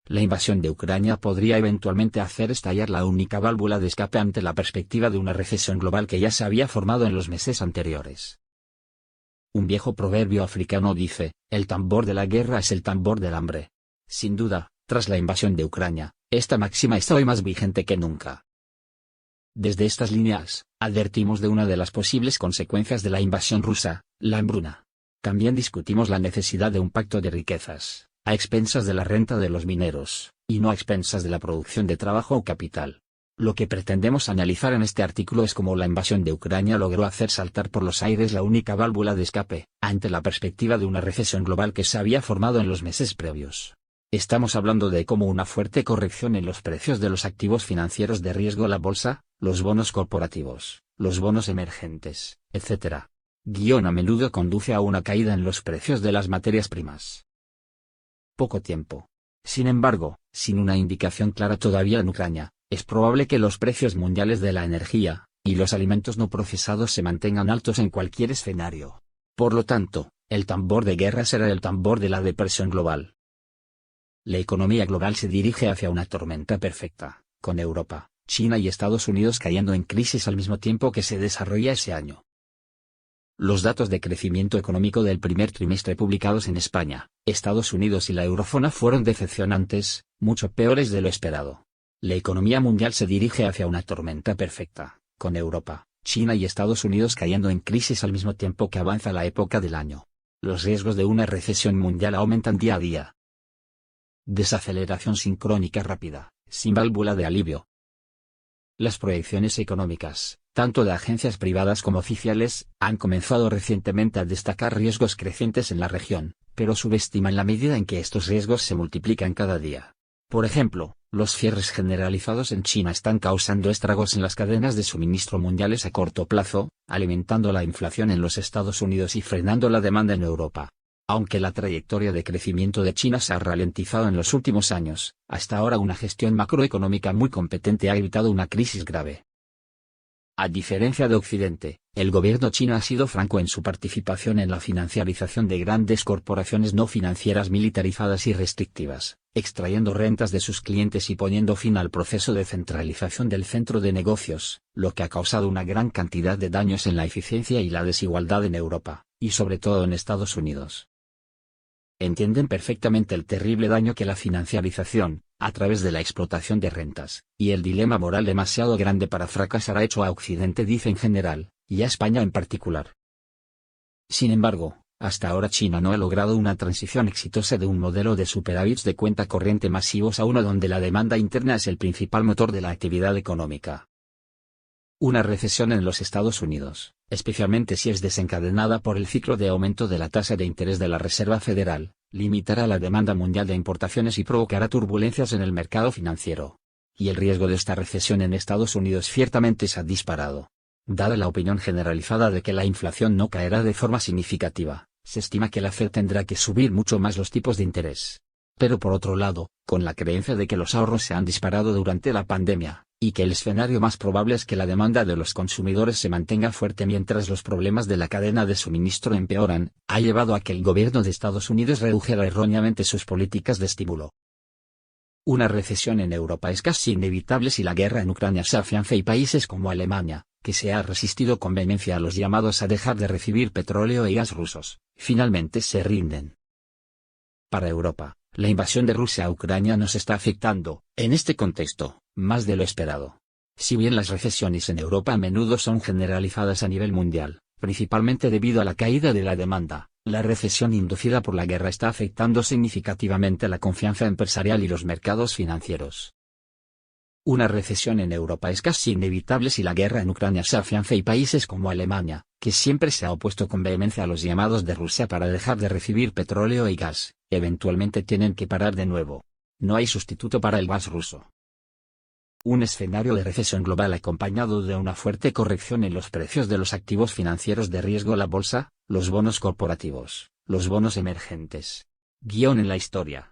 la invasión de Ucrania podría eventualmente hacer estallar la única válvula de escape ante la perspectiva de una recesión global que ya se había formado en los meses anteriores. Un viejo proverbio africano dice, el tambor de la guerra es el tambor del hambre. Sin duda, tras la invasión de Ucrania, esta máxima está hoy más vigente que nunca. Desde estas líneas, advertimos de una de las posibles consecuencias de la invasión rusa, la hambruna. También discutimos la necesidad de un pacto de riquezas, a expensas de la renta de los mineros, y no a expensas de la producción de trabajo o capital. Lo que pretendemos analizar en este artículo es cómo la invasión de Ucrania logró hacer saltar por los aires la única válvula de escape, ante la perspectiva de una recesión global que se había formado en los meses previos. Estamos hablando de cómo una fuerte corrección en los precios de los activos financieros de riesgo, la bolsa, los bonos corporativos, los bonos emergentes, etc. A menudo conduce a una caída en los precios de las materias primas. Poco tiempo. Sin embargo, sin una indicación clara todavía en Ucrania, es probable que los precios mundiales de la energía y los alimentos no procesados se mantengan altos en cualquier escenario. Por lo tanto, el tambor de guerra será el tambor de la depresión global. La economía global se dirige hacia una tormenta perfecta, con Europa, China y Estados Unidos cayendo en crisis al mismo tiempo que se desarrolla ese año. Los datos de crecimiento económico del primer trimestre publicados en España, Estados Unidos y la eurozona fueron decepcionantes, mucho peores de lo esperado. La economía mundial se dirige hacia una tormenta perfecta, con Europa, China y Estados Unidos cayendo en crisis al mismo tiempo que avanza la época del año. Los riesgos de una recesión mundial aumentan día a día. Desaceleración sincrónica rápida, sin válvula de alivio. Las proyecciones económicas, tanto de agencias privadas como oficiales, han comenzado recientemente a destacar riesgos crecientes en la región, pero subestiman la medida en que estos riesgos se multiplican cada día. Por ejemplo, los cierres generalizados en China están causando estragos en las cadenas de suministro mundiales a corto plazo, alimentando la inflación en los Estados Unidos y frenando la demanda en Europa. Aunque la trayectoria de crecimiento de China se ha ralentizado en los últimos años, hasta ahora una gestión macroeconómica muy competente ha evitado una crisis grave. A diferencia de Occidente, el gobierno chino ha sido franco en su participación en la financiarización de grandes corporaciones no financieras militarizadas y restrictivas, extrayendo rentas de sus clientes y poniendo fin al proceso de centralización del centro de negocios, lo que ha causado una gran cantidad de daños en la eficiencia y la desigualdad en Europa, y sobre todo en Estados Unidos. Entienden perfectamente el terrible daño que la financiarización, a través de la explotación de rentas, y el dilema moral demasiado grande para fracasar ha hecho a Occidente, dice en general, y a España en particular. Sin embargo, hasta ahora China no ha logrado una transición exitosa de un modelo de superávits de cuenta corriente masivos a uno donde la demanda interna es el principal motor de la actividad económica. Una recesión en los Estados Unidos, especialmente si es desencadenada por el ciclo de aumento de la tasa de interés de la Reserva Federal, limitará la demanda mundial de importaciones y provocará turbulencias en el mercado financiero. Y el riesgo de esta recesión en Estados Unidos ciertamente se ha disparado. Dada la opinión generalizada de que la inflación no caerá de forma significativa, se estima que la Fed tendrá que subir mucho más los tipos de interés. Pero por otro lado, con la creencia de que los ahorros se han disparado durante la pandemia, y que el escenario más probable es que la demanda de los consumidores se mantenga fuerte mientras los problemas de la cadena de suministro empeoran, ha llevado a que el gobierno de Estados Unidos redujera erróneamente sus políticas de estímulo. Una recesión en Europa es casi inevitable si la guerra en Ucrania se afianza y países como Alemania, que se ha resistido con vehemencia a los llamados a dejar de recibir petróleo y gas rusos, finalmente se rinden. Para Europa, la invasión de Rusia a Ucrania nos está afectando, en este contexto, más de lo esperado. Si bien las recesiones en Europa a menudo son generalizadas a nivel mundial, principalmente debido a la caída de la demanda, la recesión inducida por la guerra está afectando significativamente la confianza empresarial y los mercados financieros. Una recesión en Europa es casi inevitable si la guerra en Ucrania se afianza y países como Alemania, que siempre se ha opuesto con vehemencia a los llamados de Rusia para dejar de recibir petróleo y gas, eventualmente tienen que parar de nuevo. No hay sustituto para el gas ruso. Un escenario de recesión global acompañado de una fuerte corrección en los precios de los activos financieros de riesgo, la bolsa, los bonos corporativos, los bonos emergentes. En la historia.